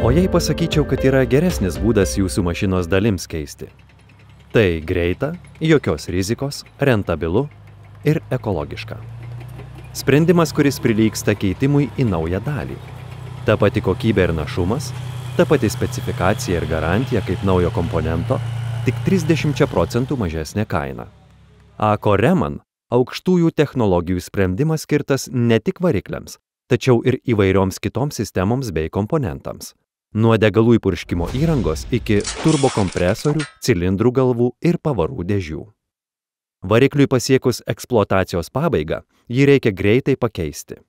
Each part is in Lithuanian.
O jei pasakyčiau, kad yra geresnis būdas jūsų mašinos dalims keisti? Tai greita, jokios rizikos, rentabilu ir ekologiška. Sprendimas, kuris prilygsta keitimui į naują dalį. Ta pati kokybė ir našumas, ta pati specifikacija ir garantija kaip naujo komponento, tik 30% mažesnė kaina. AKO Reman aukštųjų technologijų sprendimas skirtas ne tik varikliams, tačiau ir įvairioms kitoms sistemoms bei komponentams. Nuo degalų įpurškimo įrangos iki turbokompresorių, cilindrų galvų ir pavarų dėžių. Varikliui pasiekus eksploatacijos pabaigą, jį reikia greitai pakeisti.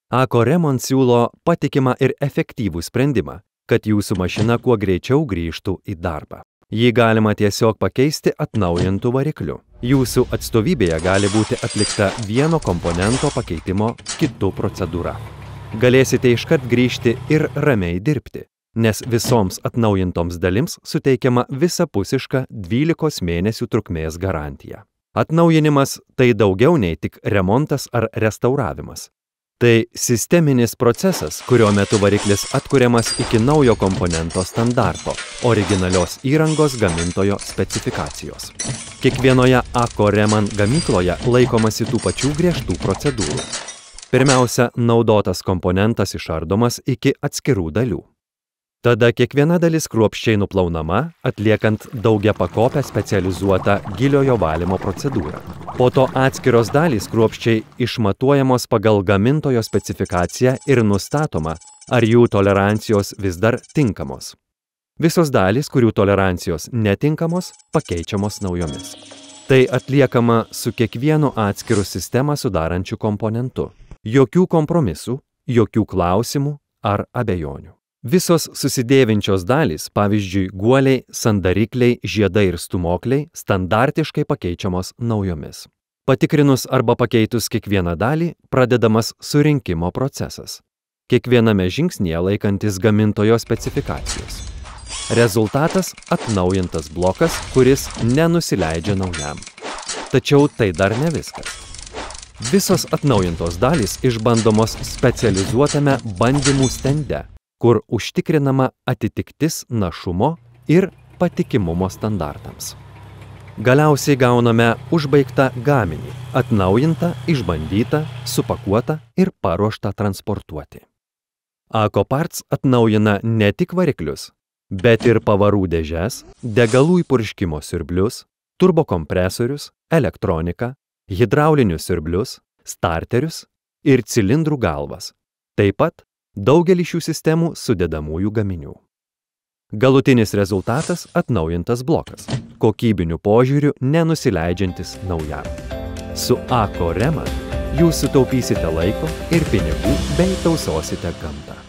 AKO Reman siūlo patikimą ir efektyvų sprendimą, kad jūsų mašina kuo greičiau grįžtų į darbą. Jį galima tiesiog pakeisti atnaujintų varikliu. Jūsų atstovybėje gali būti atlikta vieno komponento pakeitimo kitų procedūra. Galėsite iškart grįžti ir ramiai dirbti, nes visoms atnaujintoms dalims suteikiama visapusiška 12 mėnesių trukmės garantija. Atnaujinimas tai daugiau nei tik remontas ar restauravimas. Tai sisteminis procesas, kurio metu variklis atkuriamas iki naujo komponento standarto, originalios įrangos gamintojo specifikacijos. Kiekvienoje AKO Reman gamykloje laikomasi tų pačių griežtų procedūrų. Pirmiausia, naudotas komponentas išardomas iki atskirų dalių. Tada kiekviena dalis kruopščiai nuplaunama, atliekant daugiapakopę specializuotą giliojo valymo procedūrą. Po to atskiros dalys kruopščiai išmatuojamos pagal gamintojo specifikaciją ir nustatoma, ar jų tolerancijos vis dar tinkamos. Visos dalys, kurių tolerancijos netinkamos, pakeičiamos naujomis. Tai atliekama su kiekvienu atskiru sistemą sudarančiu komponentu. Jokių kompromisų, jokių klausimų ar abejonių. Visos susidėvinčios dalys, pavyzdžiui, guoliai, sandarikliai, žiedai ir stūmokliai, standartiškai pakeičiamos naujomis. Patikrinus arba pakeitus kiekvieną dalį, pradedamas surinkimo procesas. Kiekviename žingsnyje laikantis gamintojo specifikacijos. Rezultatas – atnaujintas blokas, kuris nenusileidžia naujam. Tačiau tai dar ne viskas. Visos atnaujintos dalys išbandomos specializuotame bandymų stende, kur užtikrinama atitiktis našumo ir patikimumo standartams. Galiausiai gauname užbaigtą gaminį, atnaujintą, išbandytą, supakuotą ir paruoštą transportuoti. AKO Parts atnaujina ne tik variklius, bet ir pavarų dėžes, degalų įpurškimo siurblius, turbokompresorius, elektroniką, hidraulinius siurblius, starterius ir cilindrų galvas. Taip pat daugelį šių sistemų sudedamųjų gaminių. Galutinis rezultatas – atnaujintas blokas, kokybiniu požiūriu nenusileidžiantis naujam. Su AKO Reman jūs sutaupysite laiko ir pinigų bei tausosite gamtą.